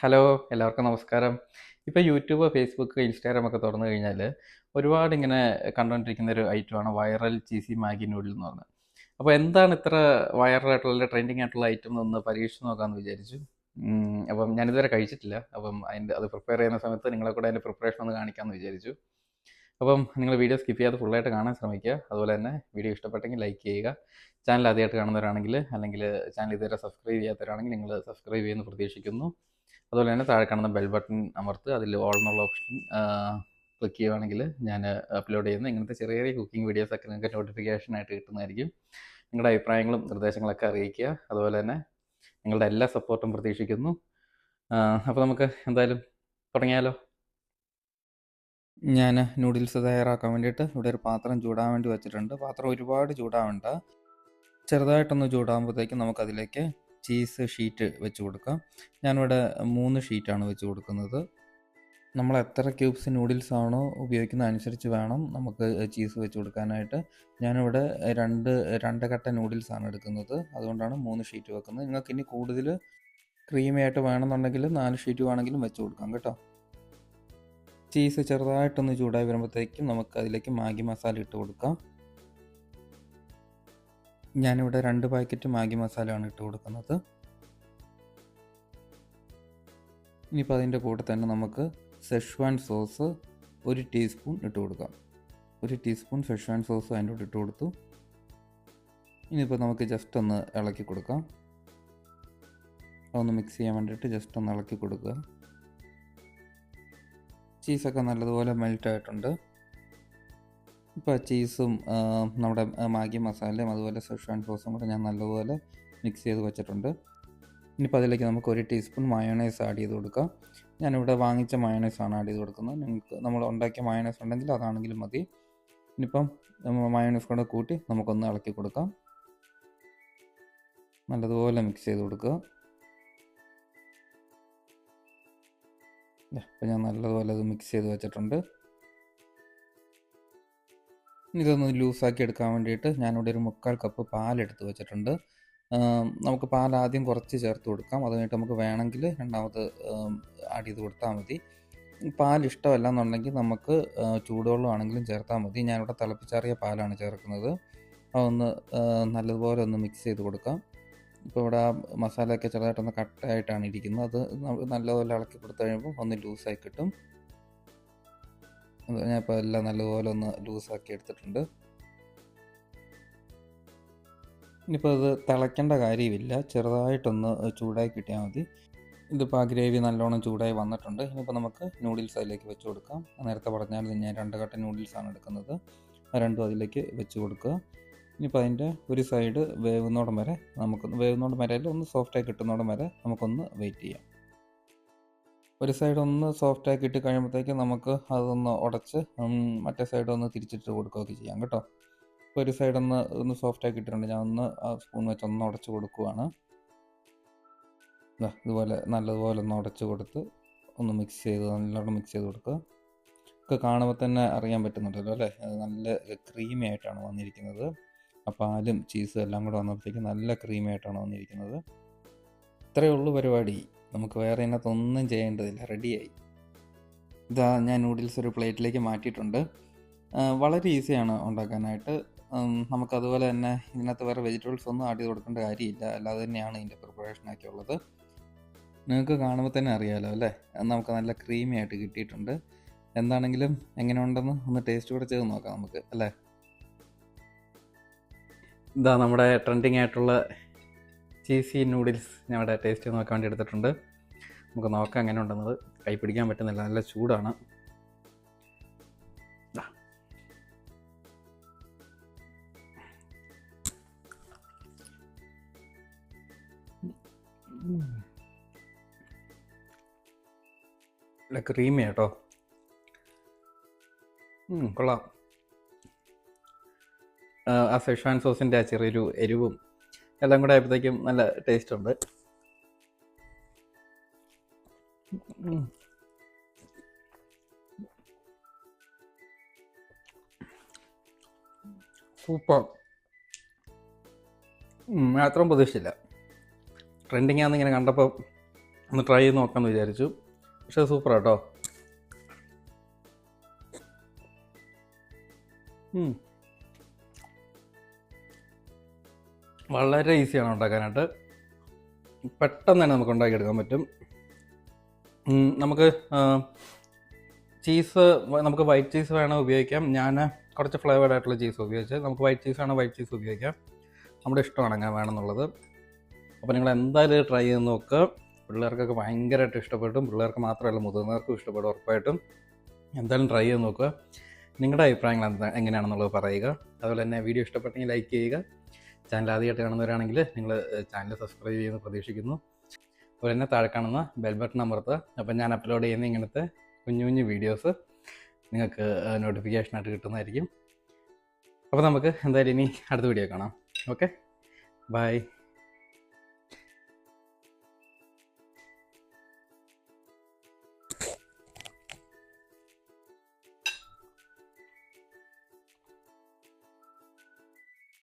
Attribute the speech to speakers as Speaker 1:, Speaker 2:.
Speaker 1: Hello, എല്ലാവർക്കും നമസ്കാരം. ഇപ്പോൾ യൂട്യൂബ്, ഫേസ്ബുക്ക്, ഇൻസ്റ്റാഗ്രാം ഒക്കെ തുറന്നു കഴിഞ്ഞാൽ ഒരുപാട് ഇങ്ങനെ കണ്ടുകൊണ്ടിരിക്കുന്ന ഒരു ഐറ്റമാണ് വൈറൽ ചീസി മാഗി നൂഡിൽ എന്ന് പറഞ്ഞത്. അപ്പോൾ എന്താണ് ഇത്ര വൈറലായിട്ടുള്ള ട്രെൻഡിങ് ആയിട്ടുള്ള ഐറ്റം എന്നൊന്ന് പരീക്ഷിച്ച് നോക്കാമെന്ന് വിചാരിച്ചു. അപ്പം ഞാനിതുവരെ കഴിച്ചിട്ടില്ല. അപ്പം അത് പ്രിപ്പയർ ചെയ്യുന്ന സമയത്ത് നിങ്ങളെ കൂടെ അതിൻ്റെ പ്രിപ്പറേഷൻ ഒന്ന് കാണിക്കാമെന്ന് വിചാരിച്ചു. അപ്പം നിങ്ങൾ വീഡിയോ സ്കിപ്പ് ചെയ്യാതെ ഫുള്ളായിട്ട് കാണാൻ ശ്രമിക്കുക. അതുപോലെ തന്നെ വീഡിയോ ഇഷ്ടപ്പെട്ടെങ്കിൽ ലൈക്ക് ചെയ്യുക. ചാനൽ ആദ്യമായിട്ട് കാണുന്നവരാണെങ്കിൽ അല്ലെങ്കിൽ ചാനൽ ഇതുവരെ സബ്സ്ക്രൈബ് ചെയ്യാത്തവരാണെങ്കിൽ നിങ്ങൾ സബ്സ്ക്രൈബ് ചെയ്യുമെന്ന് പ്രതീക്ഷിക്കുന്നു. അതുപോലെ തന്നെ താഴെ കാണുന്ന ബെൽ ബട്ടൺ അമർത്തുക. അതിൽ ഓൾ എന്നുള്ള ഓപ്ഷൻ ക്ലിക്ക് ചെയ്യുവാണെങ്കിൽ ഞാൻ അപ്ലോഡ് ചെയ്യുന്ന ഇങ്ങനത്തെ ചെറിയ ചെറിയ കുക്കിംഗ് വീഡിയോസൊക്കെ നിങ്ങൾക്ക് നോട്ടിഫിക്കേഷനായിട്ട് കിട്ടുന്നതായിരിക്കും. നിങ്ങളുടെ അഭിപ്രായങ്ങളും നിർദ്ദേശങ്ങളൊക്കെ അറിയിക്കുക. അതുപോലെ തന്നെ നിങ്ങളുടെ എല്ലാ സപ്പോർട്ടും പ്രതീക്ഷിക്കുന്നു. അപ്പോൾ നമുക്ക് എന്തായാലും തുടങ്ങിയാലോ. ഞാൻ നൂഡിൽസ് തയ്യാറാക്കാൻ വേണ്ടിയിട്ട് ഇവിടെ ഒരു പാത്രം ചൂടാൻ വേണ്ടി വെച്ചിട്ടുണ്ട്. പാത്രം ഒരുപാട് ചൂടാവേണ്ട, ചെറുതായിട്ടൊന്ന് ചൂടാകുമ്പോഴത്തേക്കും നമുക്കതിലേക്ക് ചീസ് ഷീറ്റ് വെച്ച് കൊടുക്കാം. ഞാനിവിടെ 3 ഷീറ്റാണ് വെച്ച് കൊടുക്കുന്നത്. നമ്മൾ എത്ര ക്യൂബ്സ് നൂഡിൽസ് ആണോ ഉപയോഗിക്കുന്നത് അനുസരിച്ച് വേണം നമുക്ക് ചീസ് വെച്ച് കൊടുക്കാനായിട്ട്. ഞാനിവിടെ രണ്ട് കട്ട നൂഡിൽസാണ് എടുക്കുന്നത്, അതുകൊണ്ടാണ് 3 ഷീറ്റ് വെക്കുന്നത്. നിങ്ങൾക്ക് ഇനി കൂടുതൽ ക്രീമി ആയിട്ട് വേണമെന്നുണ്ടെങ്കിൽ 4 ഷീറ്റ് വേണമെങ്കിലും വെച്ച് കൊടുക്കാം കേട്ടോ. ചീസ് ചെറുതായിട്ടൊന്ന് ചൂടായി വരുമ്പോഴത്തേക്കും നമുക്ക് അതിലേക്ക് മാഗി മസാല ഇട്ട് കൊടുക്കാം. ഞാനിവിടെ 2 പാക്കറ്റ് മാഗി മസാലയാണ് ഇട്ട് കൊടുക്കുന്നത്. ഇനിയിപ്പോൾ അതിൻ്റെ കൂടെ തന്നെ നമുക്ക് സെഷ്വാൻ സോസ് 1 ടീസ്പൂൺ ഇട്ട് കൊടുക്കാം. 1 ടീസ്പൂൺ സെഷ്വാൻ സോസ് അതിൻ്റെ കൂടെ ഇട്ട് കൊടുത്തു. ഇനിയിപ്പോൾ നമുക്ക് ജസ്റ്റ് ഒന്ന് ഇളക്കി കൊടുക്കാം. അതൊന്ന് മിക്സ് ചെയ്യാൻ വേണ്ടിയിട്ട് ജസ്റ്റ് ഒന്ന് ഇളക്കി കൊടുക്കുക. ചീസൊക്കെ നല്ലതുപോലെ മെൽറ്റായിട്ടുണ്ട്. ഇപ്പോൾ ചീസും നമ്മുടെ മാഗി മസാലയും അതുപോലെ സെഷ്വാൻ സോസും കൂടെ ഞാൻ നല്ലപോലെ മിക്സ് ചെയ്ത് വെച്ചിട്ടുണ്ട്. ഇനിയിപ്പോൾ അതിലേക്ക് നമുക്ക് 1 ടീസ്പൂൺ മയോണൈസ് ആഡ് ചെയ്ത് കൊടുക്കാം. ഞാനിവിടെ വാങ്ങിച്ച മയോണൈസാണ് ആഡ് ചെയ്ത് കൊടുക്കുന്നത്. നിങ്ങൾക്ക് നമ്മൾ ഉണ്ടാക്കിയ മയോണൈസ് ഉണ്ടെങ്കിൽ അതാണെങ്കിലും മതി. ഇനിയിപ്പം മയോണൈസ് കൂടെ കൂട്ടി നമുക്കൊന്ന് ഇളക്കി കൊടുക്കാം. നല്ലതുപോലെ മിക്സ് ചെയ്ത് കൊടുക്കുക. അപ്പോൾ ഞാൻ നല്ലതുപോലെ അത് മിക്സ് ചെയ്ത് വെച്ചിട്ടുണ്ട്. ഇതൊന്ന് ലൂസാക്കി എടുക്കാൻ വേണ്ടിയിട്ട് ഞാനിവിടെ ഒരു 3/4 കപ്പ് പാലെടുത്ത് വെച്ചിട്ടുണ്ട്. നമുക്ക് പാൽ ആദ്യം കുറച്ച് ചേർത്ത് കൊടുക്കാം. അത് കഴിഞ്ഞിട്ട് നമുക്ക് വേണമെങ്കിൽ രണ്ടാമത് ആഡ് ചെയ്ത് കൊടുത്താൽ മതി. പാൽ ഇഷ്ടമല്ല എന്നുണ്ടെങ്കിൽ നമുക്ക് ചൂടുവെള്ളമാണെങ്കിലും ചേർത്താൽ മതി. ഞാനിവിടെ തിളപ്പിച്ചാറിയ പാലാണ് ചേർക്കുന്നത്. അതൊന്ന് നല്ലതുപോലെ ഒന്ന് മിക്സ് ചെയ്ത് കൊടുക്കാം. ഇപ്പോൾ ഇവിടെ മസാലയൊക്കെ ചെറുതായിട്ടൊന്ന് കട്ടായിട്ടാണ് ഇരിക്കുന്നത്. അത് നല്ലതുപോലെ ഇളക്കി കൊടുത്തു കഴിയുമ്പോൾ ഒന്ന് ലൂസായി കിട്ടും. ഞാൻ ഇപ്പോൾ എല്ലാം നല്ലതുപോലെ ഒന്ന് ലൂസാക്കി എടുത്തിട്ടുണ്ട്. ഇനിയിപ്പോൾ അത് തിളയ്ക്കേണ്ട കാര്യമില്ല, ചെറുതായിട്ടൊന്ന് ചൂടായി കിട്ടിയാൽ മതി. ഇതിപ്പോൾ ആ ഗ്രേവി നല്ലോണം ചൂടായി വന്നിട്ടുണ്ട്. ഇനിയിപ്പോൾ നമുക്ക് നൂഡിൽസ് അതിലേക്ക് വെച്ച് കൊടുക്കാം. നേരത്തെ പറഞ്ഞാൽ ഞാൻ 2 കട്ട നൂഡിൽസാണ് എടുക്കുന്നത്. ആ രണ്ടും അതിലേക്ക് വെച്ച് കൊടുക്കുക. ഇനിയിപ്പോൾ അതിൻ്റെ ഒരു സൈഡ് വേവുന്നോടം വരെ ഒന്ന് സോഫ്റ്റായി കിട്ടുന്നോടം വരെ നമുക്കൊന്ന് വെയിറ്റ് ചെയ്യാം. ഒരു സൈഡ് ഒന്ന് സോഫ്റ്റായി കിട്ടി കഴിയുമ്പോഴത്തേക്കും നമുക്ക് അതൊന്ന് ഉടച്ച് മറ്റേ സൈഡ് ഒന്ന് തിരിച്ചിട്ട് കൊടുക്കുകയൊക്കെ ചെയ്യാം കേട്ടോ. ഇപ്പോൾ ഒരു സൈഡ് ഒന്ന് സോഫ്റ്റായി കിട്ടിയിട്ടുണ്ട്. ഞാൻ ഒന്ന് ആ സ്പൂൺ വെച്ച് ഒന്ന് ഉടച്ച് കൊടുക്കുവാണ്. ഇതുപോലെ നല്ലതുപോലെ ഒന്ന് ഉടച്ച് കൊടുത്ത് ഒന്ന് നല്ലോണം മിക്സ് ചെയ്ത് കൊടുക്കുക. ഒക്കെ കാണുമ്പോൾ തന്നെ അറിയാൻ പറ്റുന്നുണ്ടല്ലോ അല്ലേ, അത് നല്ല ക്രീമി ആയിട്ടാണ് വന്നിരിക്കുന്നത്. ആ പാലും ചീസും എല്ലാം കൂടെ വന്നപ്പോഴത്തേക്കും നല്ല ക്രീമി ആയിട്ടാണ് വന്നിരിക്കുന്നത്. ഇത്രയേ ഉള്ളൂ പരിപാടി. നമുക്ക് വേറെ ഇതിനകത്തൊന്നും ചെയ്യേണ്ടതില്ല, റെഡിയായി. ഇതാ ഞാൻ നൂഡിൽസ് ഒരു പ്ലേറ്റിലേക്ക് മാറ്റിയിട്ടുണ്ട്. വളരെ ഈസിയാണ് ഉണ്ടാക്കാനായിട്ട്. നമുക്കതുപോലെ തന്നെ ഇതിനകത്ത് വേറെ വെജിറ്റബിൾസ് ഒന്നും ആഡ് ചെയ്ത് കൊടുക്കേണ്ട കാര്യമില്ല, അല്ലാതെ തന്നെയാണ് ഇതിൻ്റെ പ്രിപ്പറേഷനൊക്കെ ഉള്ളത്. നിങ്ങൾക്ക് കാണുമ്പോൾ തന്നെ അറിയാമല്ലോ അല്ലേ, നമുക്ക് നല്ല ക്രീമി ആയിട്ട് കിട്ടിയിട്ടുണ്ട്. എന്താണെങ്കിലും എങ്ങനെ ഉണ്ടെന്ന് ഒന്ന് ടേസ്റ്റ് കൂടെ ചെയ്ത് നോക്കാം നമുക്ക് അല്ലേ. ഇതാ നമ്മുടെ ട്രെൻഡിങ് ആയിട്ടുള്ള ചീസി നൂഡിൽസ് ഞാൻ ഇവിടെ ടേസ്റ്റ് ചെയ്ത് നോക്കാൻ വേണ്ടി എടുത്തിട്ടുണ്ട്. നമുക്ക് നോക്കാം എങ്ങനെ ഉണ്ടെന്നത്. കൈ പിടിക്കാൻ പറ്റുന്നില്ല, നല്ല ചൂടാണ്. നല്ല ക്രീമി കേട്ടോ, കൊള്ളാം. ആ സെഷ്വാൻ സോസിൻ്റെ ആ ചെറിയൊരു എരിവും എല്ലാം കൂടെ ആയപ്പോഴത്തേക്കും നല്ല ടേസ്റ്റ് ഉണ്ട്. സൂപ്പർ. ഞാൻ അത്രയും പ്രതീക്ഷിച്ചില്ല. ട്രെൻഡിങ് ആണെന്ന് ഇങ്ങനെ കണ്ടപ്പോൾ ഒന്ന് ട്രൈ ചെയ്ത് നോക്കാമെന്ന് വിചാരിച്ചു. പക്ഷേ സൂപ്പർ കേട്ടോ. വളരെ ഈസിയാണ് ഉണ്ടാക്കാനായിട്ട്. പെട്ടെന്ന് തന്നെ നമുക്ക് ഉണ്ടാക്കിയെടുക്കാൻ പറ്റും. നമുക്ക് ചീസ്, നമുക്ക് വൈറ്റ് ചീസ് വേണം ഉപയോഗിക്കാം. ഞാൻ കുറച്ച് ഫ്ലേവേർഡ് ആയിട്ടുള്ള ചീസ് ഉപയോഗിച്ചത്. നമുക്ക് വൈറ്റ് ചീസ് വേണം, വൈറ്റ് ചീസ് ഉപയോഗിക്കാം. നമ്മുടെ ഇഷ്ടമാണ് എങ്ങനെ വേണമെന്നുള്ളത്. അപ്പോൾ നിങ്ങൾ എന്തായാലും ട്രൈ ചെയ്ത് നോക്കുക. പിള്ളേർക്കൊക്കെ ഭയങ്കരമായിട്ട് ഇഷ്ടപ്പെടും. പിള്ളേർക്ക് മാത്രമല്ല, മുതിർന്നവർക്കും ഇഷ്ടപ്പെടും ഉറപ്പായിട്ടും. എന്തായാലും ട്രൈ ചെയ്ത് നോക്കുക. നിങ്ങളുടെ അഭിപ്രായങ്ങൾ എങ്ങനെയാണെന്നുള്ളത് പറയുക. അതുപോലെ തന്നെ വീഡിയോ ഇഷ്ടപ്പെട്ടെങ്കിൽ ലൈക്ക് ചെയ്യുക. ചാനൽ ആദ്യമായിട്ട് കാണുന്നവരാണെങ്കിൽ നിങ്ങൾ ചാനൽ സബ്സ്ക്രൈബ് ചെയ്യുമെന്ന് പ്രതീക്ഷിക്കുന്നു. അതുപോലെ തന്നെ താഴെ കാണുന്ന ബെൽ ബട്ടൺ അമർത്തുക. അപ്പോൾ ഞാൻ അപ്ലോഡ് ചെയ്യുന്ന ഇങ്ങനത്തെ കുഞ്ഞു കുഞ്ഞു വീഡിയോസ് നിങ്ങൾക്ക് നോട്ടിഫിക്കേഷനായിട്ട് കിട്ടുന്നതായിരിക്കും. അപ്പോൾ നമുക്ക് എന്തായാലും ഇനി അടുത്ത വീഡിയോ കാണാം. Okay, by.